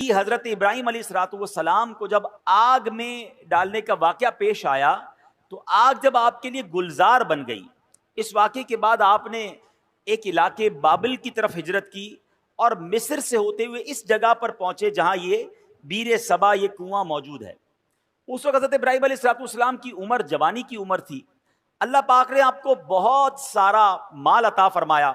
حضرت ابراہیم علیہ الصلوۃ والسلام کو جب آگ میں ڈالنے کا واقعہ پیش آیا تو آگ جب آپ کے لیے گلزار بن گئی، اس واقعے کے بعد آپ نے ایک علاقے بابل کی طرف ہجرت کی اور مصر سے ہوتے ہوئے اس جگہ پر پہنچے جہاں یہ بیر سبا، یہ کنواں موجود ہے۔ اس وقت حضرت ابراہیم علیہ الصلوۃ والسلام کی عمر جوانی کی عمر تھی۔ اللہ پاک نے آپ کو بہت سارا مال عطا فرمایا۔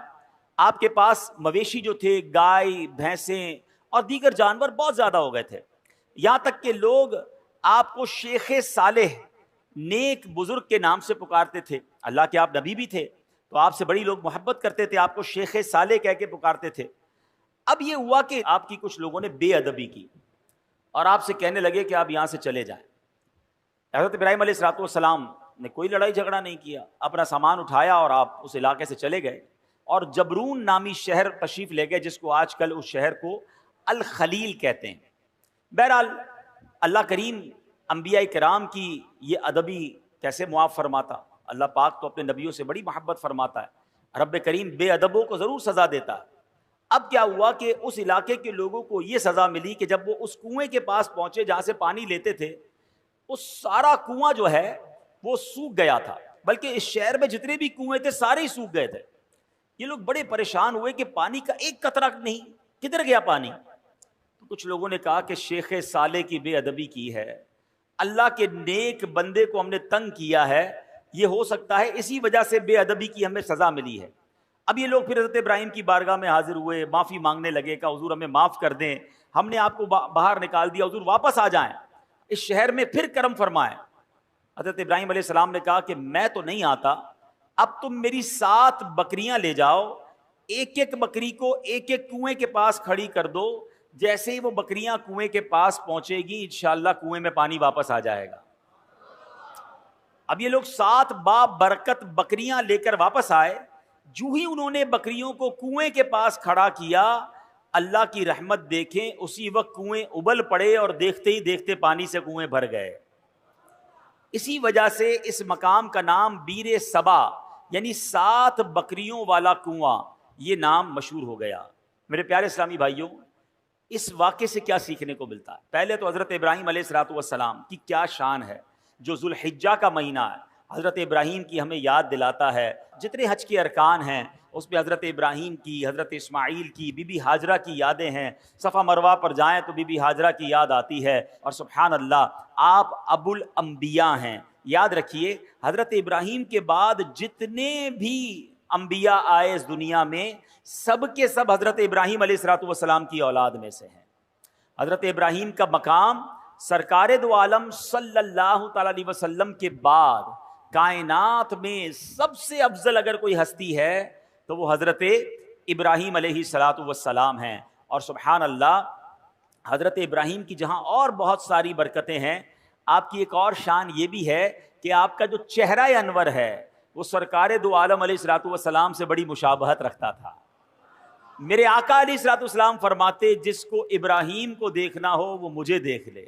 آپ کے پاس مویشی جو تھے، گائے، بھینسیں اور دیگر جانور بہت زیادہ ہو گئے تھے، یہاں تک کہ لوگ آپ کو شیخ صالح، نیک بزرگ کے نام سے پکارتے تھے۔ اللہ کے آپ نبی بھی تھے تو آپ سے بڑی لوگ محبت کرتے تھے، آپ کو شیخ صالح کہہ کے پکارتے تھے۔ اب یہ ہوا کہ آپ کی کچھ لوگوں نے بے ادبی کی اور آپ سے کہنے لگے کہ آپ یہاں سے چلے جائیں۔ حضرت ابراہیم علیہ الصلوۃ والسلام نے کوئی لڑائی جھگڑا نہیں کیا، اپنا سامان اٹھایا اور آپ اس علاقے سے چلے گئے اور جبرون نامی شہر تشریف لے گئے، جس کو آج کل اس شہر کو الخلیل کہتے ہیں۔ بہرحال اللہ کریم انبیاء کرام کی یہ ادبی کیسے معاف فرماتا؟ اللہ پاک تو اپنے نبیوں سے بڑی محبت فرماتا ہے، رب کریم بے ادبوں کو ضرور سزا دیتا ہے۔ اب کیا ہوا کہ اس علاقے کے لوگوں کو یہ سزا ملی کہ جب وہ اس کنویں کے پاس پہنچے جہاں سے پانی لیتے تھے، وہ سارا کنواں جو ہے وہ سوکھ گیا تھا، بلکہ اس شہر میں جتنے بھی کنویں تھے سارے ہی سوکھ گئے تھے۔ یہ لوگ بڑے پریشان ہوئے کہ پانی کا ایک قطرہ نہیں، کدھر گیا پانی؟ تو کچھ لوگوں نے کہا کہ شیخ صالح کی بے ادبی کی ہے، اللہ کے نیک بندے کو ہم نے تنگ کیا ہے، یہ ہو سکتا ہے اسی وجہ سے بے ادبی کی ہمیں سزا ملی ہے۔ اب یہ لوگ پھر حضرت ابراہیم کی بارگاہ میں حاضر ہوئے، معافی مانگنے لگے کہ حضور ہمیں معاف کر دیں، ہم نے آپ کو باہر نکال دیا، حضور واپس آ جائیں، اس شہر میں پھر کرم فرمائیں۔ حضرت ابراہیم علیہ السلام نے کہا کہ میں تو نہیں آتا، اب تم میری 7 بکریاں لے جاؤ، ایک ایک بکری کو ایک ایک کنویں کے پاس کھڑی کر دو، جیسے ہی وہ بکریاں کنویں کے پاس پہنچے گی انشاءاللہ کنویں میں پانی واپس آ جائے گا۔ اب یہ لوگ 7 برکت بکریاں لے کر واپس آئے، جو ہی انہوں نے بکریوں کو کنویں کے پاس کھڑا کیا، اللہ کی رحمت دیکھیں، اسی وقت کنویں ابل پڑے اور دیکھتے ہی دیکھتے پانی سے کنویں بھر گئے۔ اسی وجہ سے اس مقام کا نام بیر سبا یعنی 7 بکریوں والا کنواں، یہ نام مشہور ہو گیا۔ میرے پیارے اسلامی بھائیوں، اس واقعے سے کیا سیکھنے کو ملتا ہے؟ پہلے تو حضرت ابراہیم علیہ الصلوۃ والسلام کی کیا شان ہے، جو ذوالحجہ کا مہینہ ہے حضرت ابراہیم کی ہمیں یاد دلاتا ہے۔ جتنے حج کے ارکان ہیں اس میں حضرت ابراہیم کی، حضرت اسماعیل کی، بی بی ہاجرہ کی یادیں ہیں۔ صفا مروہ پر جائیں تو بی بی ہاجرہ کی یاد آتی ہے، اور سبحان اللہ آپ ابو الانبیاء ہیں۔ یاد رکھیے حضرت ابراہیم کے بعد جتنے بھی انبیاء آئے اس دنیا میں، سب کے سب حضرت ابراہیم علیہ الصلوۃ والسلام کی اولاد میں سے ہیں۔ حضرت ابراہیم کا مقام سرکار دو عالم صلی اللہ تعالی علیہ وسلم کے بعد کائنات میں سب سے افضل اگر کوئی ہستی ہے تو وہ حضرت ابراہیم علیہ الصلوۃ والسلام ہیں۔ اور سبحان اللہ حضرت ابراہیم کی جہاں اور بہت ساری برکتیں ہیں، آپ کی ایک اور شان یہ بھی ہے کہ آپ کا جو چہرہ انور ہے وہ سرکار دو عالم علیہ الصلوۃ والسلام سے بڑی مشابہت رکھتا تھا۔ میرے آقا علیہ الصلوۃ والسلام فرماتے جس کو ابراہیم کو دیکھنا ہو وہ مجھے دیکھ لے۔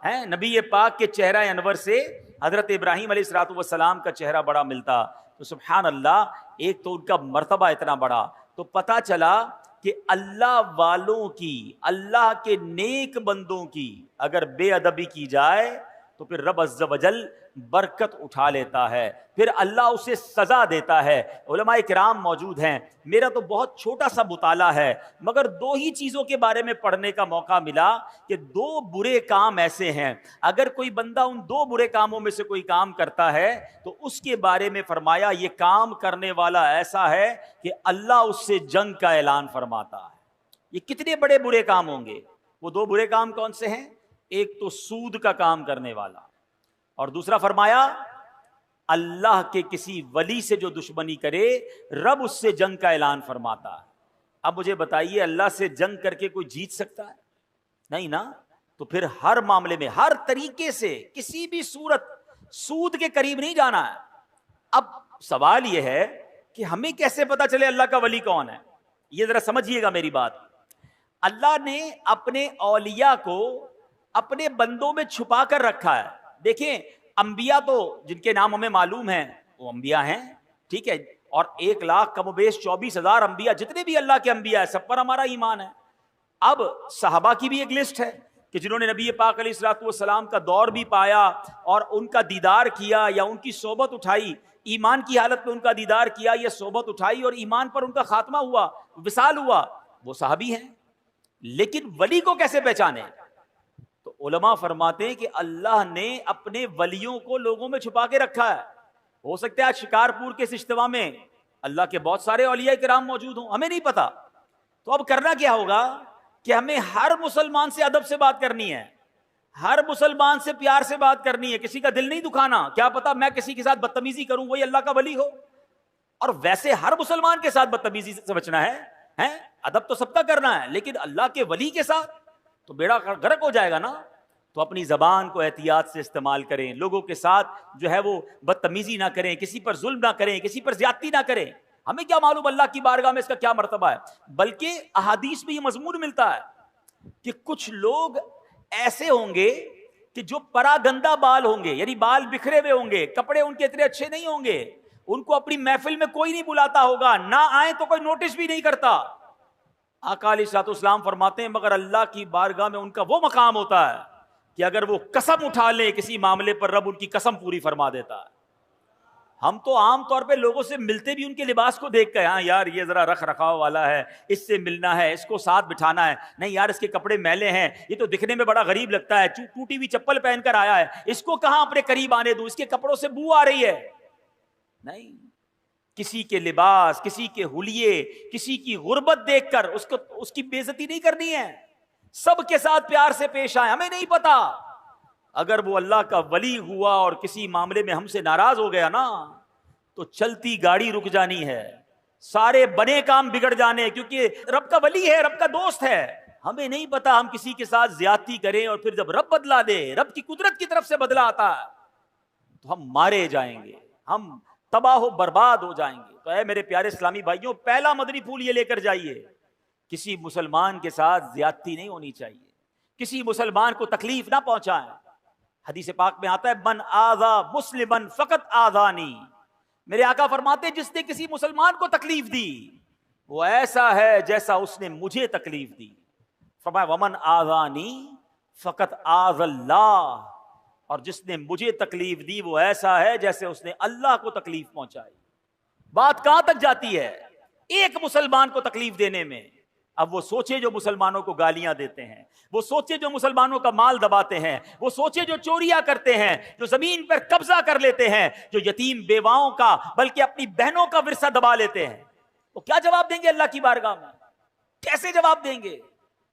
ہیں نبی پاک کے چہرہ انور سے حضرت ابراہیم علیہ الصلوۃ والسلام کا چہرہ بڑا ملتا۔ تو سبحان اللہ، ایک تو ان کا مرتبہ اتنا بڑا، تو پتہ چلا کہ اللہ والوں کی، اللہ کے نیک بندوں کی اگر بے ادبی کی جائے تو پھر رب عز و جل برکت اٹھا لیتا ہے، پھر اللہ اسے سزا دیتا ہے۔ علماء کرام موجود ہیں، میرا تو بہت چھوٹا سا مطالعہ ہے مگر 2 ہی چیزوں کے بارے میں پڑھنے کا موقع ملا کہ 2 برے کام ایسے ہیں، اگر کوئی بندہ ان 2 برے کاموں میں سے کوئی کام کرتا ہے تو اس کے بارے میں فرمایا یہ کام کرنے والا ایسا ہے کہ اللہ اس سے جنگ کا اعلان فرماتا ہے۔ یہ کتنے بڑے برے کام ہوں گے؟ وہ 2 برے کام کون سے ہیں؟ ایک تو سود کا کام کرنے والا، اور دوسرا فرمایا اللہ کے کسی ولی سے جو دشمنی کرے رب اس سے جنگ کا اعلان فرماتا ہے۔ اب مجھے بتائیے اللہ سے جنگ کر کے کوئی جیت سکتا ہے؟ نہیں نا۔ تو پھر ہر معاملے میں ہر طریقے سے کسی بھی صورت سود کے قریب نہیں جانا ہے۔ اب سوال یہ ہے کہ ہمیں کیسے پتا چلے اللہ کا ولی کون ہے؟ یہ ذرا سمجھیے گا میری بات۔ اللہ نے اپنے اولیاء کو اپنے بندوں میں چھپا کر رکھا ہے۔ دیکھیں انبیاء تو جن کے نام ہمیں معلوم ہیں وہ انبیاء ہیں، ٹھیک ہے، اور 1 لاکھ کم و بیش 24,000 انبیاء، جتنے بھی اللہ کے انبیاء ہیں سب پر ہمارا ایمان ہے۔ اب صحابہ کی بھی ایک لسٹ ہے کہ جنہوں نے نبی پاک علیہ الصلوۃ والسلام کا دور بھی پایا اور ان کا دیدار کیا یا ان کی صحبت اٹھائی، ایمان کی حالت میں ان کا دیدار کیا یا صحبت اٹھائی اور ایمان پر ان کا خاتمہ ہوا، وصال ہوا، وہ صحابی ہیں۔ لیکن ولی کو کیسے پہچانے؟ تو علماء فرماتے ہیں کہ اللہ نے اپنے ولیوں کو لوگوں میں چھپا کے رکھا ہے۔ ہو سکتا ہے آج شکارپور کے اس اجتماع میں اللہ کے بہت سارے اولیاء کرام موجود ہوں، ہمیں نہیں پتا۔ تو اب کرنا کیا ہوگا کہ ہمیں ہر مسلمان سے ادب سے بات کرنی ہے، ہر مسلمان سے پیار سے بات کرنی ہے، کسی کا دل نہیں دکھانا۔ کیا پتا میں کسی کے ساتھ بدتمیزی کروں وہی اللہ کا ولی ہو، اور ویسے ہر مسلمان کے ساتھ بدتمیزی سے بچنا ہے، ادب تو سب کا کرنا ہے، لیکن اللہ کے ولی کے ساتھ تو بیڑا غرق ہو جائے گا نا۔ تو اپنی زبان کو احتیاط سے استعمال کریں، لوگوں کے ساتھ جو ہے وہ بدتمیزی نہ کریں، کسی پر ظلم نہ کریں، کسی پر زیادتی نہ کریں۔ ہمیں کیا معلوم اللہ کی بارگاہ میں اس کا کیا مرتبہ ہے، بلکہ احادیث میں یہ مضمون ملتا ہے کہ کچھ لوگ ایسے ہوں گے کہ جو پراگندہ بال ہوں گے، یعنی بال بکھرے ہوئے ہوں گے، کپڑے ان کے اتنے اچھے نہیں ہوں گے، ان کو اپنی محفل میں کوئی نہیں بلاتا ہوگا، نہ آئیں تو کوئی نوٹس بھی نہیں کرتا۔ آقا علیہ الصلوۃ والسلام فرماتے ہیں مگر اللہ کی بارگاہ میں ان کا وہ مقام ہوتا ہے کہ اگر وہ قسم اٹھا لیں کسی معاملے پر، رب ان کی قسم پوری فرما دیتا ہے۔ ہم تو عام طور پہ لوگوں سے ملتے بھی ان کے لباس کو دیکھ کے، ہاں یار یہ ذرا رکھ رکھاؤ والا ہے، اس سے ملنا ہے، اس کو ساتھ بٹھانا ہے، نہیں یار اس کے کپڑے میلے ہیں، یہ تو دکھنے میں بڑا غریب لگتا ہے، ٹوٹی ہوئی چپل پہن کر آیا ہے، اس کو کہاں اپنے قریب آنے دوں، اس کے کپڑوں سے بو آ رہی ہے۔ نہیں، کسی کے لباس، کسی کے حلیے، کسی کی غربت دیکھ کر اس کی بے عزتی نہیں کرنی ہے، سب کے ساتھ پیار سے پیش آئے۔ ہمیں نہیں پتا اگر وہ اللہ کا ولی ہوا اور کسی معاملے میں ہم سے ناراض ہو گیا نا تو چلتی گاڑی رک جانی ہے، سارے بنے کام بگڑ جانے، کیونکہ رب کا ولی ہے، رب کا دوست ہے۔ ہمیں نہیں پتا ہم کسی کے ساتھ زیادتی کریں اور پھر جب رب بدلا دے، رب کی قدرت کی طرف سے بدلا آتا ہے تو ہم مارے جائیں گے، ہم تباہ و برباد ہو جائیں گے۔ تو اے میرے پیارے اسلامی بھائیوں، پہلا مدنی پھول یہ لے کر جائیے، کسی مسلمان کے ساتھ زیادتی نہیں ہونی چاہیے، کسی مسلمان کو تکلیف نہ پہنچائیں۔ حدیث پاک میں آتا ہے من آذا مسلمن فقط آذانی، میرے آقا فرماتے ہیں جس نے کسی مسلمان کو تکلیف دی وہ ایسا ہے جیسا اس نے مجھے تکلیف دی۔ فرمایا ومن آذانی فقط آذ اللہ، اور جس نے مجھے تکلیف دی وہ ایسا ہے جیسے اس نے اللہ کو تکلیف پہنچائی۔ بات کہاں تک جاتی ہے ایک مسلمان کو تکلیف دینے میں؟ اب وہ سوچے جو مسلمانوں کو گالیاں دیتے ہیں، وہ سوچے جو مسلمانوں کا مال دباتے ہیں، وہ سوچے جو چوریاں کرتے ہیں، جو زمین پر قبضہ کر لیتے ہیں، جو یتیم بیواؤں کا بلکہ اپنی بہنوں کا ورثہ دبا لیتے ہیں، وہ کیا جواب دیں گے اللہ کی بارگاہ میں؟ کیسے جواب دیں گے؟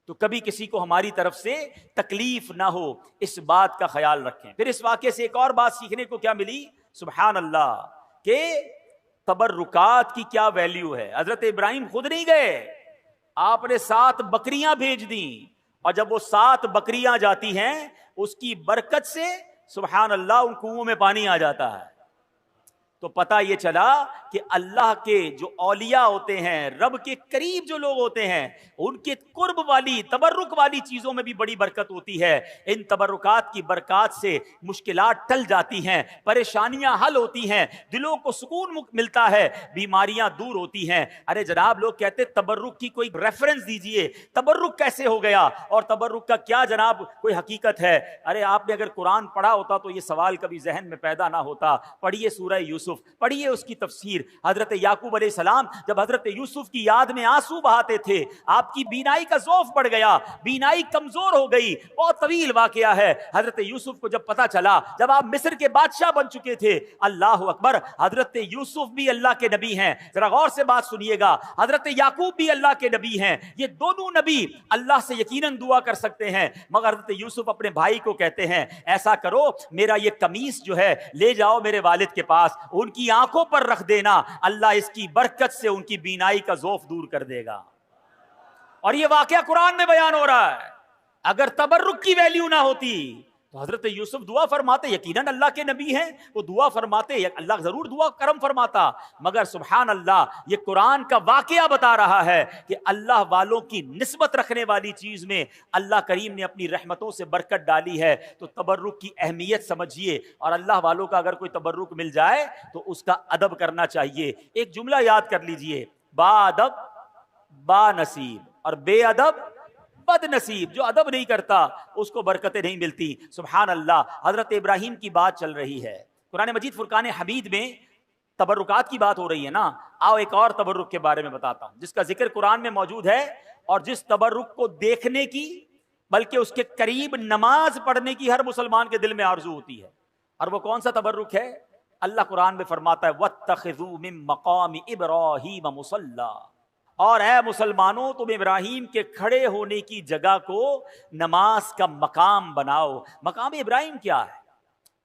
تو کبھی کسی کو ہماری طرف سے تکلیف نہ ہو، اس بات کا خیال رکھیں۔ پھر اس واقعے سے ایک اور بات سیکھنے کو کیا ملی، سبحان اللہ، کہ تبرکات کی کیا ویلیو ہے۔ حضرت ابراہیم خود نہیں گئے، آپ نے 7 بکریاں بھیج دیں، اور جب وہ 7 بکریاں جاتی ہیں اس کی برکت سے سبحان اللہ ان کنوؤں میں پانی آ جاتا ہے۔ تو پتہ یہ چلا کہ اللہ کے جو اولیاء ہوتے ہیں، رب کے قریب جو لوگ ہوتے ہیں، ان کے قرب والی تبرک والی چیزوں میں بھی بڑی برکت ہوتی ہے۔ ان تبرکات کی برکات سے مشکلات ٹل جاتی ہیں، پریشانیاں حل ہوتی ہیں، دلوں کو سکون ملتا ہے، بیماریاں دور ہوتی ہیں۔ ارے جناب لوگ کہتے تبرک کی کوئی ریفرنس دیجئے، تبرک کیسے ہو گیا اور تبرک کا کیا جناب کوئی حقیقت ہے؟ ارے آپ نے اگر قرآن پڑھا ہوتا تو یہ سوال کبھی ذہن میں پیدا نہ ہوتا۔ پڑھیے سورہ یوسف، پڑھیے اس کی تفسیر۔ حضرت یعقوب علیہ السلام جب حضرت یوسف کی یاد میں آنسو بہاتے تھے، آپ کی بینائی کا ضعف بڑھ گیا، بینائی کمزور ہو گئی، بہت طویل واقعہ ہے۔ حضرت یوسف کو جب پتا چلا، جب آپ مصر کے بادشاہ بن چکے تھے، اللہ اکبر، حضرت یوسف بھی اللہ کے نبی ہیں، ذرا غور سے بات سنیے گا، حضرت یعقوب بھی اللہ کے نبی ہیں، یہ دونوں نبی اللہ سے یقیناً دعا کر سکتے ہیں، مگر حضرت یوسف اپنے بھائی کو کہتے ہیں ایسا کرو میرا یہ قمیص جو ہے لے جاؤ میرے والد کے پاس، ان کی آنکھوں پر رکھ دینا، اللہ اس کی برکت سے ان کی بینائی کا ضعف دور کر دے گا۔ اور یہ واقعہ قرآن میں بیان ہو رہا ہے۔ اگر تبرک کی ویلیو نہ ہوتی تو حضرت یوسف دعا فرماتے، یقیناً اللہ کے نبی ہیں، وہ دعا فرماتے، اللہ ضرور دعا کرم فرماتا، مگر سبحان اللہ یہ قرآن کا واقعہ بتا رہا ہے کہ اللہ والوں کی نسبت رکھنے والی چیز میں اللہ کریم نے اپنی رحمتوں سے برکت ڈالی ہے۔ تو تبرک کی اہمیت سمجھیے، اور اللہ والوں کا اگر کوئی تبرک مل جائے تو اس کا ادب کرنا چاہیے۔ ایک جملہ یاد کر لیجئے، با ادب با نصیب، اور بے ادب بد نصیب جو ادب نہیں کرتا اس کو برکتیں نہیں ملتی. سبحان اللہ. حضرت ابراہیم کی بات چل رہی ہے قرآن مجید فرقان حمید میں. تبرکات کی بات ہو رہی ہے نا. آؤ ایک اور تبرک کے بارے میں بتاتا ہوں جس کا ذکر قرآن میں موجود ہے, اور جس تبرک کو دیکھنے کی بلکہ اس کے قریب نماز پڑھنے کی ہر مسلمان کے دل میں آرزو ہوتی ہے. اور وہ کون سا تبرک ہے؟ اللہ قرآن میں فرماتا ہے وَاتَّخِذُوا مِن مَّقَامِ إِبْرَاهِيمَ مُصَلًّى, اور اے مسلمانوں تم ابراہیم کے کھڑے ہونے کی جگہ کو نماز کا مقام بناؤ. مقام ابراہیم کیا ہے؟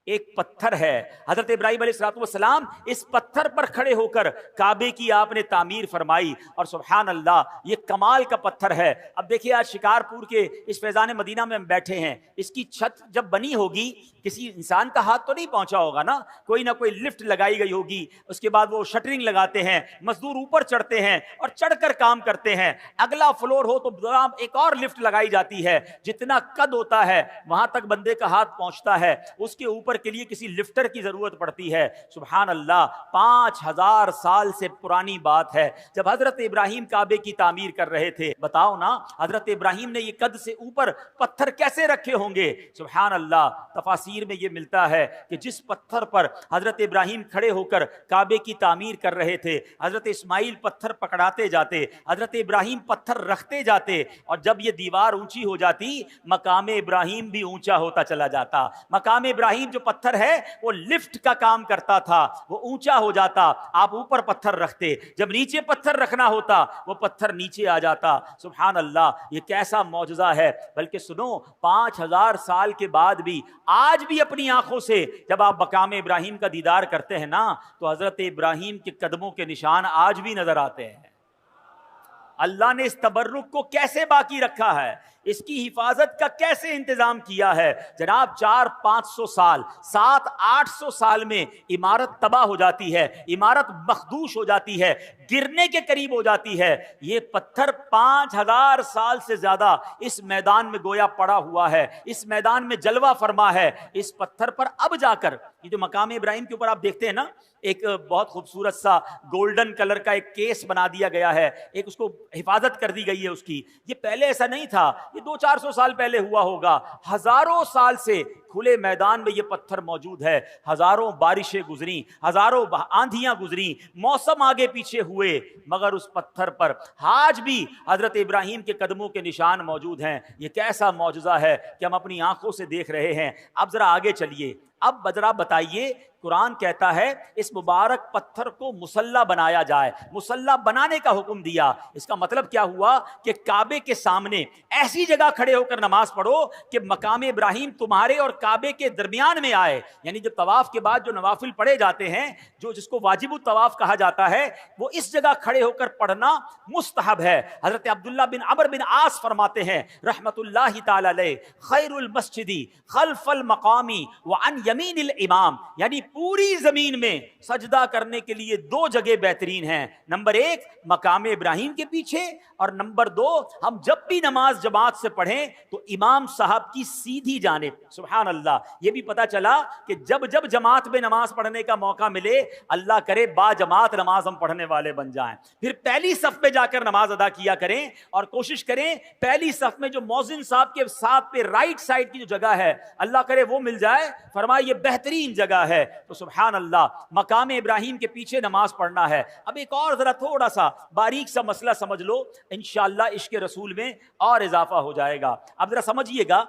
ایک پتھر ہے. حضرت ابراہیم علیہ السلام اس پتھر پر کھڑے ہو کر کعبے کی آپ نے تعمیر فرمائی, اور سبحان اللہ یہ کمال کا پتھر ہے. اب دیکھیے آج شکارپور کے اس فیضان مدینہ میں ہم بیٹھے ہیں, اس کی چھت جب بنی ہوگی کسی انسان کا ہاتھ تو نہیں پہنچا ہوگا نا, کوئی نہ کوئی لفٹ لگائی گئی ہوگی, اس کے بعد وہ شٹرنگ لگاتے ہیں, مزدور اوپر چڑھتے ہیں اور چڑھ کر کام کرتے ہیں. اگلا فلور ہو تو ایک اور لفٹ لگائی جاتی ہے, جتنا قد ہوتا ہے وہاں تک بندے کا ہاتھ پہنچتا ہے, اس کے اوپر کے لیے کسی لفٹر کی ضرورت پڑتی ہے. سبحان اللہ, 5000 سال سے پرانی بات ہے جب حضرت ابراہیم کعبے کی تعمیر کر رہے تھے. بتاؤ نا حضرت ابراہیم نے یہ قد سے اوپر پتھر کیسے رکھے ہوں گے؟ سبحان اللہ. تفاسیر میں یہ ملتا ہے کہ جس پتھر پر حضرت ابراہیم کھڑے ہو کر کعبے کی تعمیر کر رہے تھے, حضرت اسماعیل پتھر پکڑاتے جاتے, حضرت ابراہیم پتھر رکھتے جاتے, اور جب یہ دیوار اونچی ہو جاتی مقام ابراہیم بھی اونچا ہوتا چلا جاتا. مقام ابراہیم جو پتھر ہے وہ لفٹ کا کام کرتا تھا, وہ اونچا ہو جاتا, آپ اوپر پتھر رکھتے, جب نیچے پتھر رکھنا ہوتا وہ پتھر نیچے آ جاتا. سبحان اللہ, یہ کیسا معجزہ ہے. بلکہ سنو, 5000 سال کے بعد بھی آج بھی اپنی آنکھوں سے جب آپ مقام ابراہیم کا دیدار کرتے ہیں نا تو حضرت ابراہیم کے قدموں کے نشان آج بھی نظر آتے ہیں. اللہ نے اس تبرک کو کیسے باقی رکھا ہے, اس کی حفاظت کا کیسے انتظام کیا ہے. جناب 400-500 سال 700-800 سال میں عمارت تباہ ہو جاتی ہے, عمارت مخدوش ہو جاتی ہے, گرنے کے قریب ہو جاتی ہے. یہ پتھر 5000 سال سے زیادہ اس میدان میں گویا پڑا ہوا ہے, اس میدان میں جلوہ فرما ہے. اس پتھر پر اب جا کر یہ جو مقام ابراہیم کے اوپر آپ دیکھتے ہیں نا, ایک بہت خوبصورت سا گولڈن کلر کا ایک کیس بنا دیا گیا ہے, ایک اس کو حفاظت کر دی گئی ہے اس کی. یہ پہلے ایسا نہیں تھا, یہ 200-400 سال پہلے ہوا ہوگا. ہزاروں سال سے کھلے میدان میں یہ پتھر موجود ہے. ہزاروں بارشیں گزری, ہزاروں آندھیاں گزری, موسم آگے پیچھے ہوئے, مگر اس پتھر پر آج بھی حضرت ابراہیم کے قدموں کے نشان موجود ہیں. یہ کیسا معجزہ ہے کہ ہم اپنی آنکھوں سے دیکھ رہے ہیں. اب ذرا آگے چلیے, اب ذرا بتائیے, قرآن کہتا ہے اس مبارک پتھر کو مصلی بنایا جائے, مصلی بنانے کا حکم دیا. اس کا مطلب کیا ہوا کہ کعبے کے سامنے ایسی جگہ کھڑے ہو کر نماز پڑھو کہ مقام ابراہیم تمہارے اور کعبے کے درمیان میں آئے. یعنی جب طواف کے بعد جو نوافل پڑھے جاتے ہیں, جو جس کو واجب الطواف کہا جاتا ہے, وہ اس جگہ کھڑے ہو کر پڑھنا مستحب ہے. حضرت عبداللہ بن عمرو بن عاص فرماتے ہیں رحمت اللہ تعالی علیہ, خیر المسجد خلف المقامی وعن یمین الامام, یعنی پوری زمین میں سجدہ کرنے کے لیے 2 جگہ بہترین ہیں. نمبر 1 مقام ابراہیم کے پیچھے, اور نمبر 2 ہم جب بھی نماز جماعت سے پڑھیں تو امام صاحب کی سیدھی جانب. سبحان اللہ, یہ بھی پتا چلا کہ جب جب جماعت میں نماز پڑھنے کا موقع ملے, اللہ کرے با جماعت نماز ہم پڑھنے والے بن جائیں. پھر پہلی صف میں جا کر نماز ادا کیا کریں, اور کوشش کریں پہلی صف میں جو مؤذن صاحب کے ساتھ پہ رائٹ سائڈ کی جو جگہ ہے, اللہ کرے وہ مل جائے. فرمایا یہ بہترین جگہ ہے. تو سبحان اللہ, مقام ابراہیم کے پیچھے نماز پڑھنا ہے. اب ایک اور ذرا تھوڑا سا باریک سا مسئلہ سمجھ لو, انشاءاللہ عشق رسول میں اور اضافہ ہو جائے گا. اب ذرا سمجھیے گا,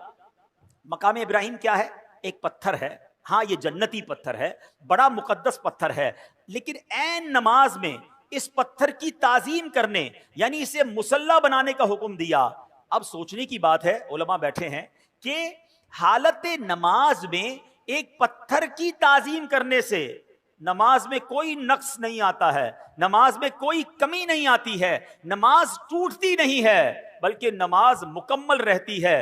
مقام ابراہیم کیا ہے؟ ایک پتھر ہے. ہاں یہ جنتی پتھر ہے, بڑا مقدس پتھر ہے, لیکن عین نماز میں اس پتھر کی تعظیم کرنے یعنی اسے مصلی بنانے کا حکم دیا. اب سوچنے کی بات ہے, علماء بیٹھے ہیں, کہ حالت نماز میں ایک پتھر کی تعظیم کرنے سے نماز میں کوئی نقص نہیں آتا ہے, نماز میں کوئی کمی نہیں آتی ہے, نماز ٹوٹتی نہیں ہے, بلکہ نماز مکمل رہتی ہے.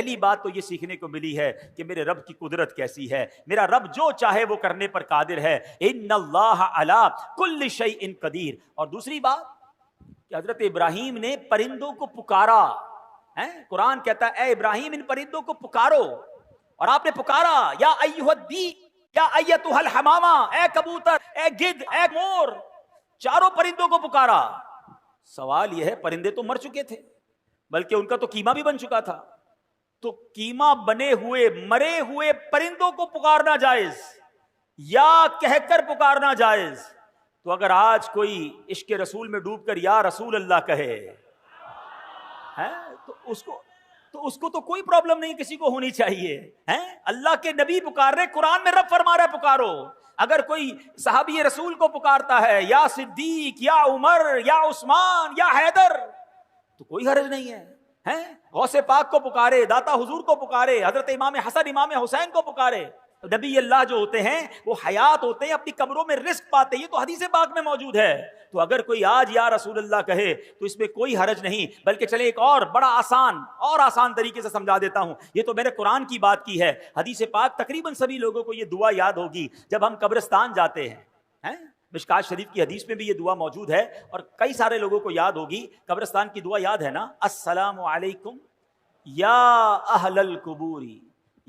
پہلی بات تو یہ سیکھنے کو ملی ہے کہ میرے رب کی قدرت کیسی ہے. میرا رب جو چاہے وہ کرنے پر قادر ہے. ان اللہ علی کل شیء قدیر. اور دوسری بات کہ حضرت ابراہیم نے پرندوں کو پکارا. قرآن کہتا ہے اے ابراہیم ان پرندوں کو پکارو, اور آپ نے پکارا یا ایھا الدیک یا ایتھا الحمامہ, اے کبوتر, اے گدھ, اے مور, چاروں پرندوں کو پکارا. سوال یہ ہے پرندے تو مر چکے تھے, بلکہ ان کا تو قیمہ بھی بن چکا تھا, تو قیمہ بنے ہوئے مرے ہوئے پرندوں کو پکارنا جائز یا کہہ کر پکارنا جائز؟ تو اگر آج کوئی عشق رسول میں ڈوب کر یا رسول اللہ کہے تو اس کو تو کوئی پرابلم نہیں کسی کو ہونی چاہیے. اللہ کے نبی پکار رہے, قرآن میں رب فرما رہا ہے پکارو. اگر کوئی صحابی رسول کو پکارتا ہے یا صدیق یا عمر یا عثمان یا حیدر تو کوئی حرج نہیں ہے. غوث پاک کو پکارے, داتا حضور کو پکارے, حضرت امام حسن امام حسین کو پکارے. نبی اللہ جو ہوتے ہیں وہ حیات ہوتے ہیں, اپنی قبروں میں رزق پاتے ہیں, یہ تو حدیث پاک میں موجود ہے. تو اگر کوئی آج یا رسول اللہ کہے تو اس میں کوئی حرج نہیں, بلکہ چلے ایک اور بڑا آسان طریقے سے سمجھا دیتا ہوں. یہ تو میں نے قرآن کی بات کی ہے, حدیث پاک تقریباً سبھی لوگوں کو یہ دعا یاد ہوگی جب ہم قبرستان جاتے ہیں. مشکات شریف کی حدیث میں بھی یہ دعا موجود ہے اور کئی سارے لوگوں کو یاد ہوگی. قبرستان کی دعا یاد ہے نا, السلام علیکم یا اہل القبور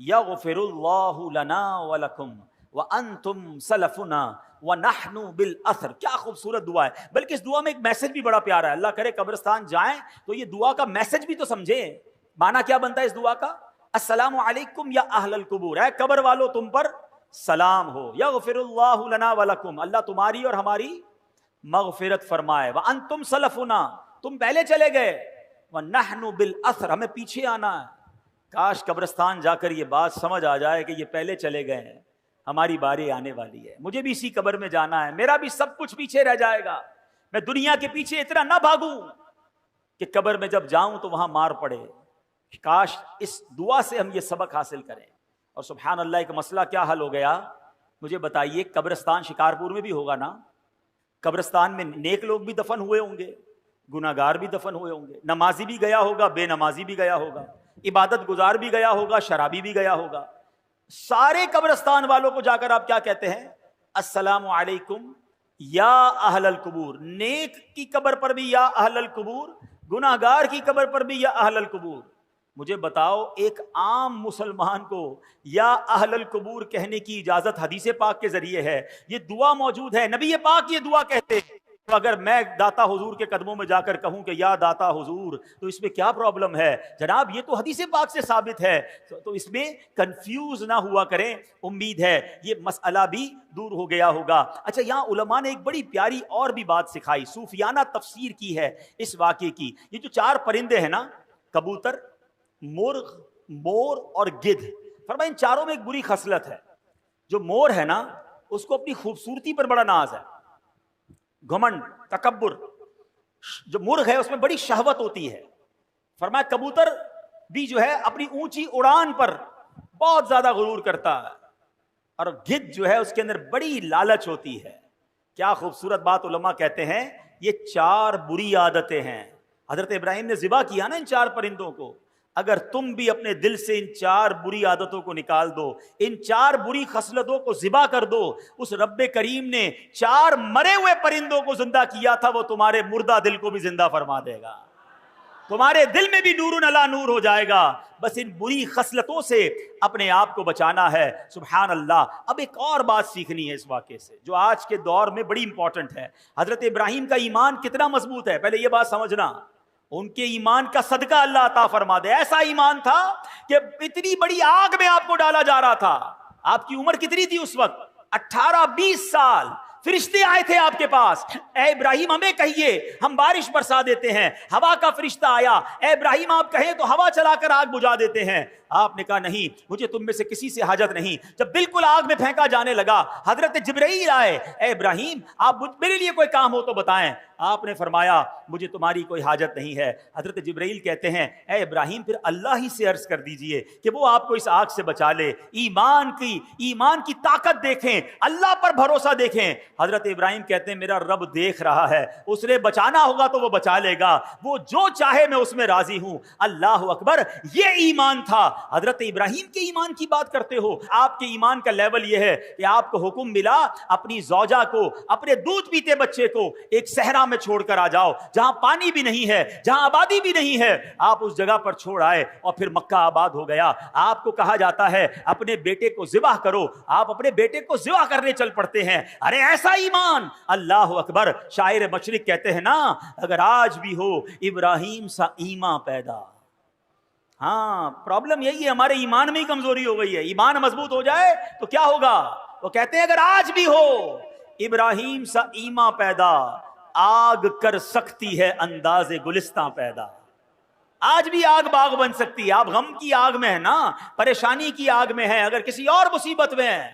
یغفر اللہ لنا ولکم وانتم سلفنا ونحن بالاثر. کیا خوبصورت دعا ہے, بلکہ اس دعا میں ایک میسج بھی بڑا پیارا ہے. اللہ کرے قبرستان جائیں تو یہ دعا کا میسج بھی تو سمجھیں. معنی کیا بنتا ہے اس دعا کا؟ السلام علیکم یا اہل القبور, اے قبر والو تم پر سلام ہو. یغفر اللہ لنا ولکم, اللہ تمہاری اور ہماری مغفرت فرمائے. وانتم سلفنا, تم پہلے چلے گئے. ونحن بالاثر, ہمیں پیچھے آنا ہے. کاش قبرستان جا کر یہ بات سمجھ آ جائے کہ یہ پہلے چلے گئے ہیں, ہماری باری آنے والی ہے, مجھے بھی اسی قبر میں جانا ہے, میرا بھی سب کچھ پیچھے رہ جائے گا. میں دنیا کے پیچھے اتنا نہ بھاگوں کہ قبر میں جب جاؤں تو وہاں مار پڑے. کاش اس دعا سے ہم یہ سبق حاصل کریں. اور سبحان اللہ, ایک مسئلہ کیا حل ہو گیا مجھے بتائیے. قبرستان شکارپور میں بھی ہوگا نا, قبرستان میں نیک لوگ بھی دفن ہوئے ہوں گے, گناہگار بھی دفن ہوئے ہوں گے, نمازی بھی گیا ہوگا, بے نمازی بھی گیا ہوگا, عبادت گزار بھی گیا ہوگا, شرابی بھی گیا ہوگا. سارے قبرستان والوں کو جا کر آپ کیا کہتے ہیں؟ السلام علیکم یا اہل القبور. نیک کی قبر پر بھی یا اہل القبور, گناہگار کی قبر پر بھی یا اہل القبور. مجھے بتاؤ ایک عام مسلمان کو یا اہل القبور کہنے کی اجازت حدیث پاک کے ذریعے ہے, یہ دعا موجود ہے, نبی پاک یہ دعا کہتے ہیں. تو اگر میں داتا حضور کے قدموں میں جا کر کہوں کہ یا داتا حضور تو اس میں کیا پرابلم ہے؟ جناب یہ تو حدیث پاک سے ثابت ہے, تو اس میں کنفیوز نہ ہوا کریں. امید ہے یہ مسئلہ بھی دور ہو گیا ہوگا. اچھا, یہاں علماء نے ایک بڑی پیاری اور بھی بات سکھائی, صوفیانہ تفسیر کی ہے اس واقعے کی. یہ جو چار پرندے ہیں نا, کبوتر, مرغ, مور اور گدھ, فرمایا ان چاروں میں ایک بری خصلت ہے. جو مور ہے نا اس کو اپنی خوبصورتی پر بڑا ناز ہے, گھمنڈ, تکبر. جو مرغ ہے اس میں بڑی شہوت ہوتی ہے. فرمایا کبوتر بھی جو ہے اپنی اونچی اڑان پر بہت زیادہ غرور کرتا ہے, اور گدھ جو ہے اس کے اندر بڑی لالچ ہوتی ہے. کیا خوبصورت بات علماء کہتے ہیں, یہ چار بری عادتیں ہیں. حضرت ابراہیم نے ذبح کیا نا ان چار پرندوں کو, اگر تم بھی اپنے دل سے ان چار بری عادتوں کو نکال دو, ان چار بری خصلتوں کو ذبح کر دو, اس رب کریم نے چار مرے ہوئے پرندوں کو زندہ کیا تھا, وہ تمہارے مردہ دل کو بھی زندہ فرما دے گا. تمہارے دل میں بھی نور علی نور ہو جائے گا. بس ان بری خصلتوں سے اپنے آپ کو بچانا ہے. سبحان اللہ. اب ایک اور بات سیکھنی ہے اس واقعے سے جو آج کے دور میں بڑی امپورٹنٹ ہے. حضرت ابراہیم کا ایمان کتنا مضبوط ہے, پہلے یہ بات سمجھنا. ان کے ایمان کا صدقہ اللہ عطا فرما دے. ایسا ایمان تھا کہ اتنی بڑی آگ میں آپ کو ڈالا جا رہا تھا. آپ کی عمر کتنی تھی اس وقت؟ 18-20 سال. فرشتے آئے تھے آپ کے پاس, اے ابراہیم ہمیں کہیے ہم بارش برسا دیتے ہیں. ہوا کا فرشتہ آیا, اے ابراہیم آپ کہیں تو ہوا چلا کر آگ بجھا دیتے ہیں. آپ نے کہا نہیں, مجھے تم میں سے کسی سے حاجت نہیں. جب بالکل آگ میں پھینکا جانے لگا, حضرت جبرائیل آئے, اے ابراہیم آپ میرے لیے کوئی کام ہو تو بتائیں. آپ نے فرمایا مجھے تمہاری کوئی حاجت نہیں ہے. حضرت جبرائیل کہتے ہیں اے ابراہیم پھر اللہ ہی سے عرض کر دیجئے کہ وہ آپ کو اس آگ سے بچا لے. ایمان کی طاقت دیکھیں, اللہ پر بھروسہ دیکھیں. حضرت ابراہیم کہتے ہیں میرا رب دیکھ رہا ہے, اس نے بچانا ہوگا تو وہ بچا لے گا, وہ جو چاہے میں اس میں راضی ہوں. اللہ اکبر, یہ ایمان تھا. حضرت ابراہیم کے ایمان کی بات کرتے ہو, آپ کے ایمان کا لیول یہ ہے کہ آپ کو حکم ملا اپنی زوجہ کو, اپنے دودھ پیتے بچے کو ایک صحرا میں چھوڑ کر آ جاؤ, جہاں پانی بھی نہیں ہے, جہاں آبادی بھی نہیں ہے. آپ اس جگہ پر چھوڑ آئے اور پھر مکہ آباد ہو گیا. آپ کو کہا جاتا ہے اپنے بیٹے کو ذبح کرو, آپ اپنے بیٹے کو ذبح کرنے چل پڑتے ہیں. ارے ایسا ایمان, اللہ اکبر. شاعر مشرق کہتے ہیں نا, اگر آج بھی ہو ابراہیم سا ایمان پیدا. ہاں, پرابلم یہی ہے, ہمارے ایمان میں ہی کمزوری ہو گئی ہے. ایمان مضبوط ہو جائے تو کیا ہوگا؟ وہ کہتے ہیں اگر آج بھی ہو ابراہیم سا ایمان پیدا, آگ کر سکتی ہے انداز گلستان پیدا. آج بھی آگ باغ بن سکتی ہے. آپ غم کی آگ میں ہے نا, پریشانی کی آگ میں ہے, اگر کسی اور مصیبت میں ہے,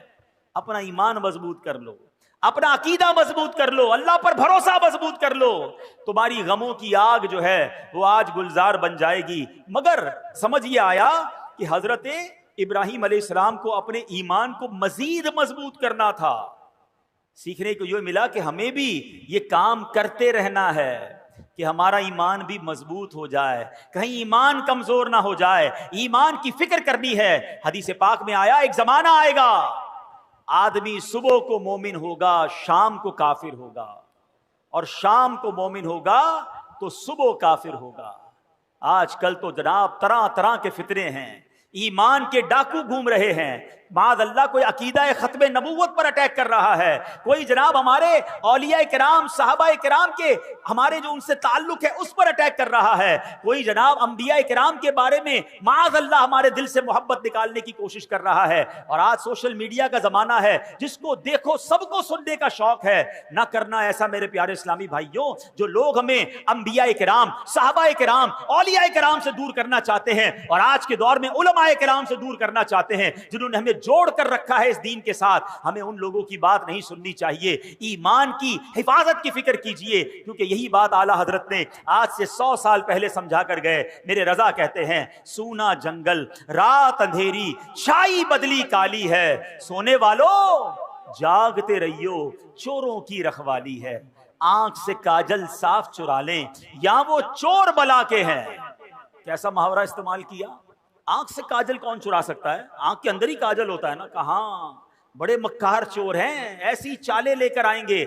اپنا ایمان مضبوط کر لو, اپنا عقیدہ مضبوط کر لو, اللہ پر بھروسہ مضبوط کر لو, تمہاری غموں کی آگ جو ہے وہ آج گلزار بن جائے گی. مگر سمجھ یہ آیا کہ حضرت ابراہیم علیہ السلام کو اپنے ایمان کو مزید مضبوط کرنا تھا. سیکھنے کو یہ ملا کہ ہمیں بھی یہ کام کرتے رہنا ہے کہ ہمارا ایمان بھی مضبوط ہو جائے, کہیں ایمان کمزور نہ ہو جائے. ایمان کی فکر کرنی ہے. حدیث پاک میں آیا ایک زمانہ آئے گا, آدمی صبح کو مومن ہوگا, شام کو کافر ہوگا, اور شام کو مومن ہوگا تو صبح کافر ہوگا. آج کل تو جناب طرح طرح کے فتنے ہیں, ایمان کے ڈاکو گھوم رہے ہیں. معاذ اللہ کوئی عقیدہ ختم نبوت پر اٹیک کر رہا ہے, کوئی جناب ہمارے اولیاء کرام صحابہ کرام کے ہمارے جو ان سے تعلق ہے اس پر اٹیک کر رہا ہے, کوئی جناب انبیاء کرام کے بارے میں معاذ اللہ ہمارے دل سے محبت نکالنے کی کوشش کر رہا ہے. اور آج سوشل میڈیا کا زمانہ ہے, جس کو دیکھو سب کو سننے کا شوق ہے. نہ کرنا ایسا میرے پیارے اسلامی بھائیوں, جو لوگ ہمیں انبیاء کرام صحابہ کرام اولیاء کرام سے دور کرنا چاہتے ہیں, اور آج کے دور میں علماء کرام سے دور کرنا چاہتے ہیں, جنہوں نے ہمیں جوڑ کر رکھا ہے اس دین کے ساتھ. ہمیں ان لوگوں کی بات نہیں سننی چاہیے. ایمان کی حفاظت کی فکر کیجئے, کیونکہ یہی بات اعلیٰ حضرت نے آج سے 100 سال پہلے سمجھا کر گئے. میرے رضا کہتے ہیں سونا جنگل رات اندھیری چھائی بدلی کالی ہے, سونے والوں جاگتے رہیو چوروں کی رکھوالی ہے. آنکھ سے کاجل صاف چرا لیں یا وہ چور بلا کے ہیں. کیسا محاورہ استعمال کیا, آنکھ سے کاجل کون چرا سکتا ہے؟ آنکھ کے اندر ہی کاجل ہوتا ہے نا. کہاں بڑے مکار چور ہیں, ایسی چالیں لے کر آئیں گے,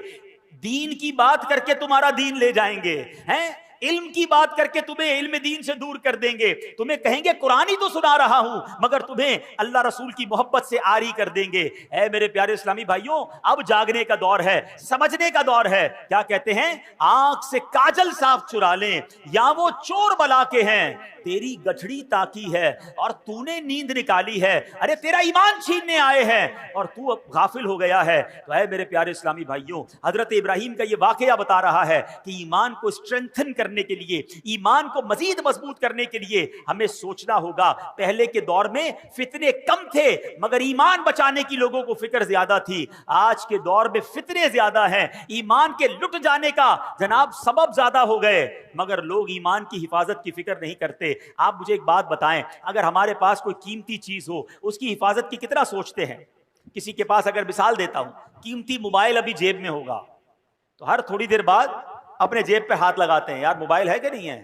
دین کی بات کر کے تمہارا دین لے جائیں گے, ہیں علم کی بات کر کے تمہیں علم دین سے دور کر دیں گے. تمہیں کہیں گے قرآن ہی تو سنا رہا ہوں, مگر تمہیں اللہ رسول کی محبت سے آری کر دیں گے. اے میرے پیارے اسلامی بھائیوں, اب جاگنے کا دور ہے, سمجھنے کا دور ہے. کیا کہتے ہیں, آنکھ سے کاجل صاف چرا لیں یا وہ چور بلا کے ہیں. تیری گٹھڑی تاکی ہے اور تو نے نیند نکالی ہے. ارے تیرا ایمان چھیننے آئے ہیں اور تو اب غافل ہو گیا ہے. تو اے میرے پیارے اسلامی بھائیوں, حضرت ابراہیم کا یہ واقعہ بتا رہا ہے کہ ایمان کو اسٹرینتھن کرنے کے لیے, ایمان کو مزید مضبوط کرنے کے لیے ہمیں سوچنا ہوگا. پہلے کے دور میں فتنے کم تھے مگر ایمان بچانے کی لوگوں کو فکر زیادہ تھی. آج کے دور میں فتنے زیادہ ہیں, ایمان کے لٹ جانے کا جناب سبب زیادہ ہو گئے, مگر لوگ ایمان کی حفاظت کی فکر نہیں کرتے. آپ مجھے ایک بات بتائیں, اگر ہمارے پاس کوئی قیمتی چیز ہو, اس کی حفاظت کی کتنا سوچتے ہیں؟ کسی کے پاس اگر مثال دیتا ہوں, قیمتی موبائل ابھی جیب میں ہوگا تو ہر تھوڑی دیر بعد اپنے جیب پہ ہاتھ لگاتے ہیں, یار موبائل ہے کہ نہیں ہے,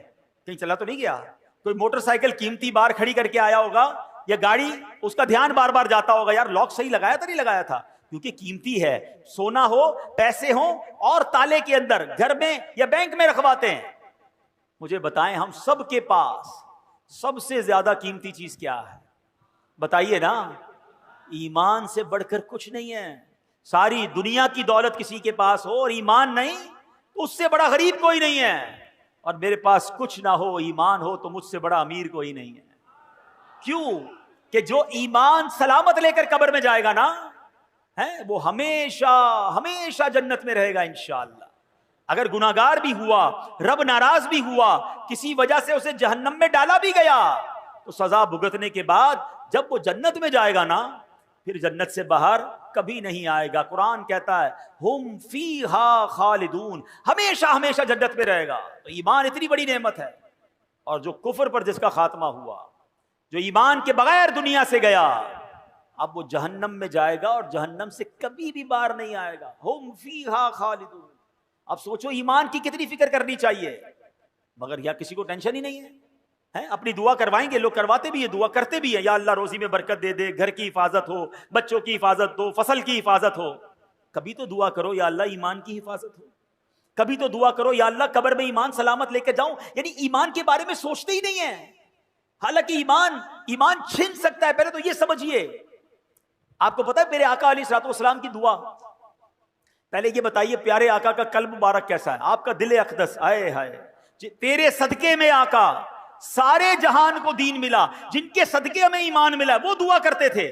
کہیں چلا تو نہیں گیا. کوئی موٹر سائیکل قیمتی بار کھڑی کر کے آیا ہوگا یا گاڑی, اس کا دھیان بار بار جاتا ہوگا, یار لاک صحیح لگایا تھا نہیں لگایا تھا, کیونکہ قیمتی ہے. سونا ہو, پیسے ہوں اور تالے کے اندر گھر میں یا بینک میں رکھواتے ہیں. مجھے بتائیں, ہم سب کے پاس سب سے زیادہ قیمتی چیز کیا ہے؟ بتائیے نا. ایمان سے بڑھ کر کچھ نہیں ہے. ساری دنیا کی دولت کسی کے پاس ہو اور ایمان نہیں, تو اس سے بڑا غریب کوئی نہیں ہے. اور میرے پاس کچھ نہ ہو, ایمان ہو, تو مجھ سے بڑا امیر کوئی نہیں ہے. کیوں کہ جو ایمان سلامت لے کر قبر میں جائے گا نا, وہ ہمیشہ ہمیشہ جنت میں رہے گا انشاءاللہ. اگر گناہگار بھی ہوا, رب ناراض بھی ہوا, کسی وجہ سے اسے جہنم میں ڈالا بھی گیا, تو سزا بھگتنے کے بعد جب وہ جنت میں جائے گا نا پھر جنت سے باہر کبھی نہیں آئے گا. قرآن کہتا ہے ہم فیہا خالدون, ہمیشہ ہمیشہ جنت میں رہے گا. تو ایمان اتنی بڑی نعمت ہے. اور جو کفر پر جس کا خاتمہ ہوا, جو ایمان کے بغیر دنیا سے گیا, اب وہ جہنم میں جائے گا اور جہنم سے کبھی بھی باہر نہیں آئے گا. ہم فیہا خالدون. اب سوچو ایمان کی کتنی فکر کرنی چاہیے, مگر یا کسی کو ٹینشن ہی نہیں ہے. اپنی دعا کروائیں گے, لوگ کرواتے بھی ہیں, دعا کرتے بھی ہیں, یا اللہ روزی میں برکت دے دے, گھر کی حفاظت ہو, بچوں کی حفاظت ہو, فصل کی حفاظت ہو. کبھی تو دعا کرو یا اللہ ایمان کی حفاظت ہو. کبھی تو دعا کرو یا اللہ قبر میں ایمان سلامت لے کے جاؤں. یعنی ایمان کے بارے میں سوچتے ہی نہیں ہیں. حالانکہ ایمان چھن سکتا ہے. پہلے تو یہ سمجھیے, آپ کو پتا ہے میرے آقا علیہ الصلوۃ والسلام کی دعا, پہلے یہ بتائیے پیارے آقا کا قلب مبارک کیسا ہے, آپ کا دل اقدس, آئے ہائے تیرے صدقے میں آقا سارے جہان کو دین ملا, جن کے صدقے میں ایمان ملا وہ دعا کرتے تھے.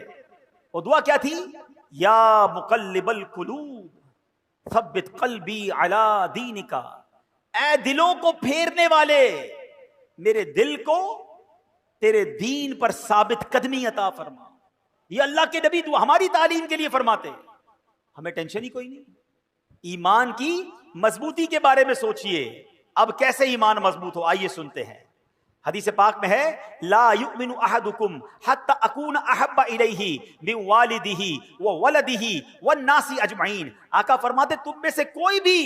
وہ دعا کیا تھی؟ یا مقلب القلوب ثبت قلبی علی دینک, اے دلوں کو پھیرنے والے میرے دل کو تیرے دین پر ثابت قدمی عطا فرما. یہ اللہ کے نبی دعا ہماری تعلیم کے لیے فرماتے. ہمیں ٹینشن ہی کوئی نہیں. ایمان کی مضبوطی کے بارے میں سوچئے. اب کیسے ایمان مضبوط ہو, آئیے سنتے ہیں. حدیث پاک میں ہے لا یؤمن احدکم حتی اکون احب الیہ من والدہ وولدہ والناس اجمعین. آقا فرماتے تم میں سے کوئی بھی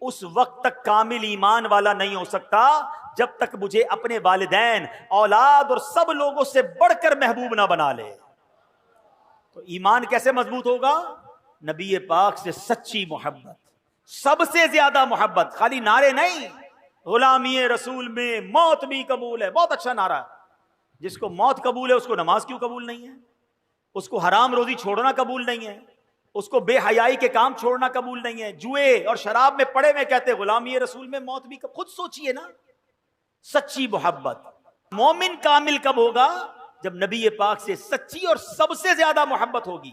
اس وقت تک کامل ایمان والا نہیں ہو سکتا جب تک مجھے اپنے والدین, اولاد اور سب لوگوں سے بڑھ کر محبوب نہ بنا لے. تو ایمان کیسے مضبوط ہوگا؟ نبی پاک سے سچی محبت, سب سے زیادہ محبت. خالی نعرے نہیں, غلامی رسول میں موت بھی قبول ہے, بہت اچھا نعرہ ہے. جس کو موت قبول ہے اس کو نماز کیوں قبول نہیں ہے؟ اس کو حرام روزی چھوڑنا قبول نہیں ہے, اس کو بے حیائی کے کام چھوڑنا قبول نہیں ہے, جوئے اور شراب میں پڑے میں کہتے غلامی رسول میں موت بھی خود سوچئے نا. سچی محبت. مومن کامل کب ہوگا؟ جب نبی پاک سے سچی اور سب سے زیادہ محبت ہوگی.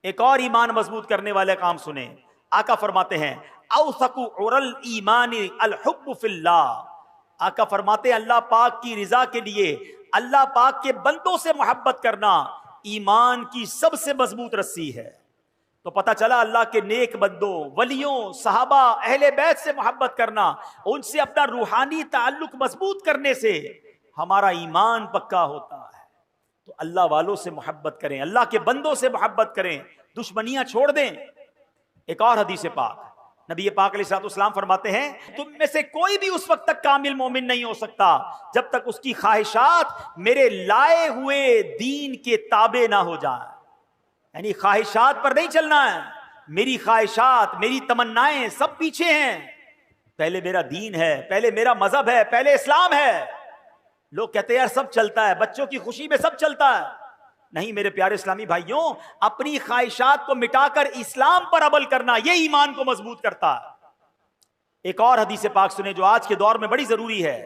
ایک اور ایمان مضبوط کرنے والے کام سنیں. آقا فرماتے ہیں اوثق عر الایمان الحب فی اللہ. آقا فرماتے ہیں اللہ پاک کی رضا کے لیے اللہ پاک کے بندوں سے محبت کرنا ایمان کی سب سے مضبوط رسی ہے. تو پتہ چلا اللہ کے نیک بندوں, ولیوں, صحابہ, اہل بیت سے محبت کرنا, ان سے اپنا روحانی تعلق مضبوط کرنے سے ہمارا ایمان پکا ہوتا ہے. تو اللہ والوں سے محبت کریں, اللہ کے بندوں سے محبت کریں, دشمنیاں چھوڑ دیں. ایک اور حدیث پاک نبی پاک علیہ الصلوۃ والسلام فرماتے ہیں تم میں سے کوئی بھی اس وقت تک کامل مومن نہیں ہو سکتا جب تک اس کی خواہشات میرے لائے ہوئے دین کے تابع نہ ہو جائیں. یعنی خواہشات پر نہیں چلنا ہے. میری خواہشات, میری تمنائیں سب پیچھے ہیں. پہلے میرا دین ہے, پہلے میرا مذہب ہے, پہلے اسلام ہے. لوگ کہتے ہیں یار سب چلتا ہے, بچوں کی خوشی میں سب چلتا ہے. نہیں میرے پیارے اسلامی بھائیوں, اپنی خواہشات کو مٹا کر اسلام پر عمل کرنا یہ ایمان کو مضبوط کرتا ہے. ایک اور حدیث پاک سنیں جو آج کے دور میں بڑی ضروری ہے.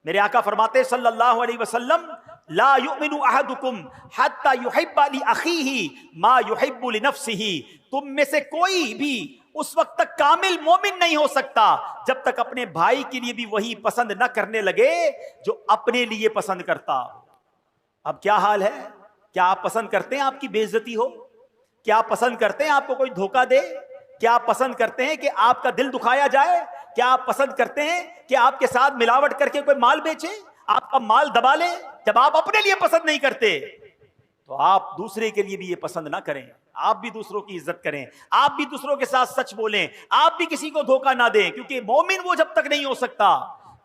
میرے آقا فرماتے صلی اللہ علیہ وسلم لا یؤمن احدکم حتی یحب لاخیہ ما یحب لنفسہ. تم میں سے کوئی بھی اس وقت تک کامل مومن نہیں ہو سکتا جب تک اپنے بھائی کے لیے بھی وہی پسند نہ کرنے لگے جو اپنے لیے پسند کرتا. اب کیا حال ہے؟ کیا آپ پسند کرتے ہیں آپ کی بے عزتی ہو؟ کیا آپ پسند کرتے ہیں آپ کو کوئی دھوکہ دے؟ کیا آپ پسند کرتے ہیں کہ آپ کا دل دکھایا جائے؟ کیا آپ پسند کرتے ہیں کہ آپ کے ساتھ ملاوٹ کر کے کوئی مال بیچے, آپ کا مال دبا لے؟ جب آپ اپنے لیے پسند نہیں کرتے تو آپ دوسرے کے لیے بھی یہ پسند نہ کریں. آپ بھی دوسروں کی عزت کریں, آپ بھی دوسروں کے ساتھ سچ بولیں, آپ بھی کسی کو دھوکہ نہ دیں. کیونکہ مومن وہ جب تک نہیں ہو سکتا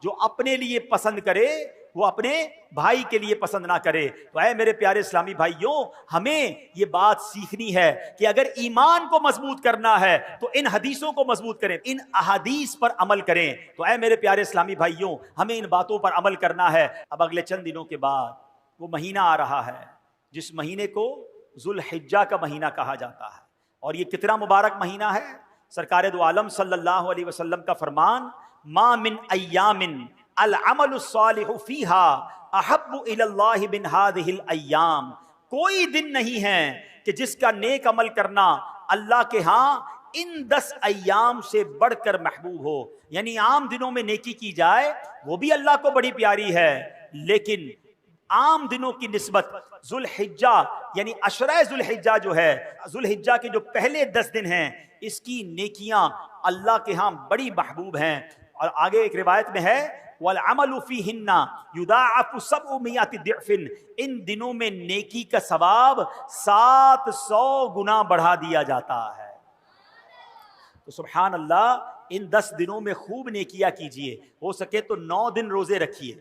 جو اپنے لیے پسند کرے وہ اپنے بھائی کے لیے پسند نہ کرے. تو اے میرے پیارے اسلامی بھائیوں, ہمیں یہ بات سیکھنی ہے کہ اگر ایمان کو مضبوط کرنا ہے تو ان حدیثوں کو مضبوط کریں, ان احادیث پر عمل کریں. تو اے میرے پیارے اسلامی بھائیوں, ہمیں ان باتوں پر عمل کرنا ہے. اب اگلے چند دنوں کے بعد وہ مہینہ آ رہا ہے جس مہینے کو ذوالحجہ کا مہینہ کہا جاتا ہے. اور یہ کتنا مبارک مہینہ ہے. سرکار دو عالم صلی اللہ علیہ وسلم کا فرمان ما من ایام العمل الصالح فیہا احب الی اللہ من ہذہ الایام. کوئی دن نہیں ہے کہ جس کا نیک عمل کرنا اللہ کے ہاں ان 10 ایام سے بڑھ کر محبوب ہو. یعنی عام دنوں میں نیکی کی جائے وہ بھی اللہ کو بڑی پیاری ہے, لیکن عام دنوں کی نسبت ذوالحجہ یعنی عشرہ ذوالحجہ جو ہے، ذوالحجہ کے جو پہلے 10 دن ہیں، اس کی نیکیاں اللہ کے ہاں بڑی محبوب ہیں۔ اور آگے ایک روایت میں ہے وَالْعَمَلُ فِيهِنَّ يُضَاعَفُ 700 ضِعْفٍ، ان دنوں میں نیکی کا ثواب 700 گنا بڑھا دیا جاتا ہے۔ تو سبحان اللہ، ان 10 دنوں میں خوب نیکیاں کیجئے، ہو سکے تو 9 دن روزے رکھیے۔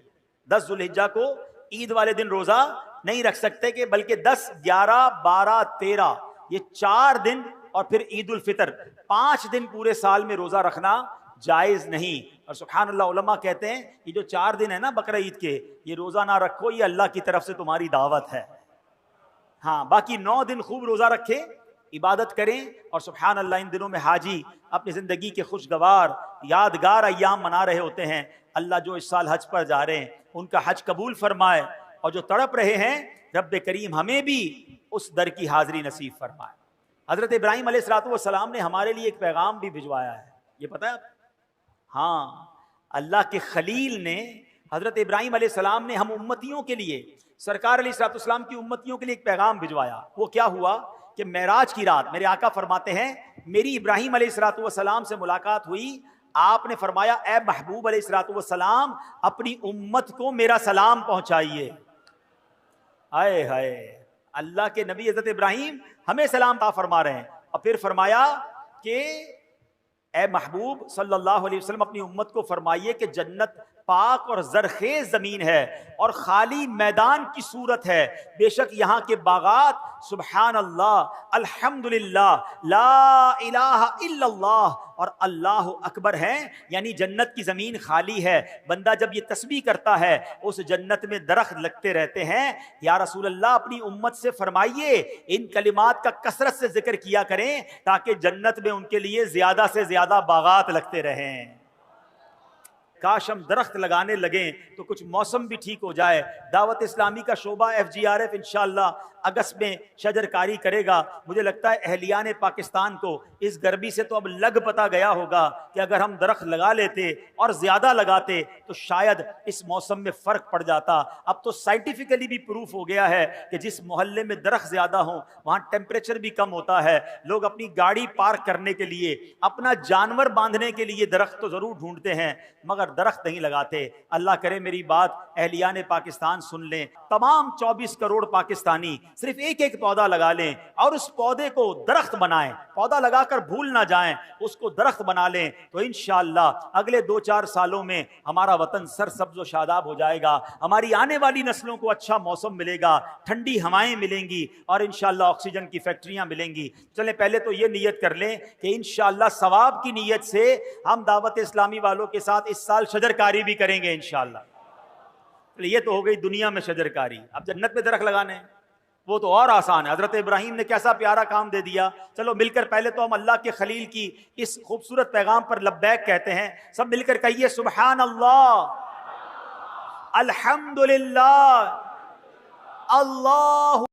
10 ذوالحجہ کو عید والے دن روزہ نہیں رکھ سکتے کہ بلکہ 10 11 12 13 یہ 4 دن اور پھر عید الفطر 5 دن پورے سال میں روزہ رکھنا جائز نہیں۔ اور سبحان اللہ، علماء کہتے ہیں یہ جو 4 دن ہے نا بقرہ عید کے، یہ روزہ نہ رکھو، یہ اللہ کی طرف سے تمہاری دعوت ہے۔ ہاں، باقی 9 دن خوب روزہ رکھیں، عبادت کریں، اور سبحان اللہ ان دنوں میں حاجی اپنی زندگی کے خوشگوار یادگار ایام منا رہے ہوتے ہیں۔ اللہ جو اس سال حج پر جا رہے ہیں ان کا حج قبول فرمائے، اور جو تڑپ رہے ہیں رب کریم ہمیں بھی اس در کی حاضری نصیب فرمائے۔ حضرت ابراہیم علیہ السلام نے ہمارے لیے ایک پیغام بھی بھجوایا ہے، یہ پتہ ہے؟ ہاں، اللہ کے خلیل نے، حضرت ابراہیم علیہ السلام نے ہم امتیوں کے لیے، سرکار علیہ السلام کی امتیوں کے لیے ایک پیغام بھجوایا۔ وہ کیا ہوا کہ معراج کی رات میرے آقا فرماتے ہیں میری ابراہیم علیہ السلام سے ملاقات ہوئی، آپ نے فرمایا اے محبوب علیہ السلام اپنی امت کو میرا سلام پہنچائیے۔ آئے ہائے، اللہ کے نبی حضرت ابراہیم ہمیں سلام عطا فرما رہے ہیں، اور پھر فرمایا کہ اے محبوب صلی اللہ علیہ وسلم اپنی امت کو فرمائیے کہ جنت پاک اور زرخیز زمین ہے اور خالی میدان کی صورت ہے، بے شک یہاں کے باغات سبحان اللہ الحمدللہ لا الہ الا اللہ اور اللہ اکبر ہیں، یعنی جنت کی زمین خالی ہے۔ بندہ جب یہ تسبیح کرتا ہے اس جنت میں درخت لگتے رہتے ہیں۔ یا رسول اللہ اپنی امت سے فرمائیے ان کلمات کا کثرت سے ذکر کیا کریں تاکہ جنت میں ان کے لیے زیادہ سے زیادہ باغات لگتے رہیں۔ کاش ہم درخت لگانے لگیں تو کچھ موسم بھی ٹھیک ہو جائے۔ دعوت اسلامی کا شعبہ FGRF انشاءاللہ اگست میں شجر کاری کرے گا۔ مجھے لگتا ہے اہلیان پاکستان کو اس گرمی سے تو اب لگ پتا گیا ہوگا کہ اگر ہم درخت لگا لیتے اور زیادہ لگاتے تو شاید اس موسم میں فرق پڑ جاتا۔ اب تو سائنٹیفکلی بھی پروف ہو گیا ہے کہ جس محلے میں درخت زیادہ ہوں وہاں ٹیمپریچر بھی کم ہوتا ہے۔ لوگ اپنی گاڑی پارک کرنے کے لیے، اپنا جانور باندھنے کے لیے درخت تو ضرور ڈھونڈتے ہیں مگر درخت نہیں لگاتے۔ اللہ کرے میری بات اہلیان پاکستان سن لیں، تمام 24 کروڑ پاکستانی صرف ایک ایک پودا لگا لیں اور اس پودے کو درخت بنائیں۔ پودا لگا کر بھول نہ جائیں، اس کو درخت بنا لیں تو انشاءاللہ اگلے 2-4 سالوں میں ہمارا وطن سرسبز و شاداب ہو جائے گا، ہماری آنے والی نسلوں کو اچھا موسم ملے گا، ٹھنڈی ہوائیں ملیں گی اور انشاءاللہ آکسیجن کی فیکٹریاں ملیں گی۔ چلیں پہلے تو یہ نیت کر لیں کہ انشاءاللہ ثواب کی نیت سے ہم دعوت اسلامی والوں کے ساتھ اس سال شجر کاری بھی کریں گے انشاءاللہ۔ یہ تو ہو گئی دنیا میں شجر کاری، اب جنت میں درخت لگانے وہ تو اور آسان ہے۔ حضرت ابراہیم نے کیسا پیارا کام دے دیا۔ چلو مل کر پہلے تو ہم اللہ کے خلیل کی اس خوبصورت پیغام پر لبیک کہتے ہیں، سب مل کر کہیے سبحان اللہ الحمدللہ اللہ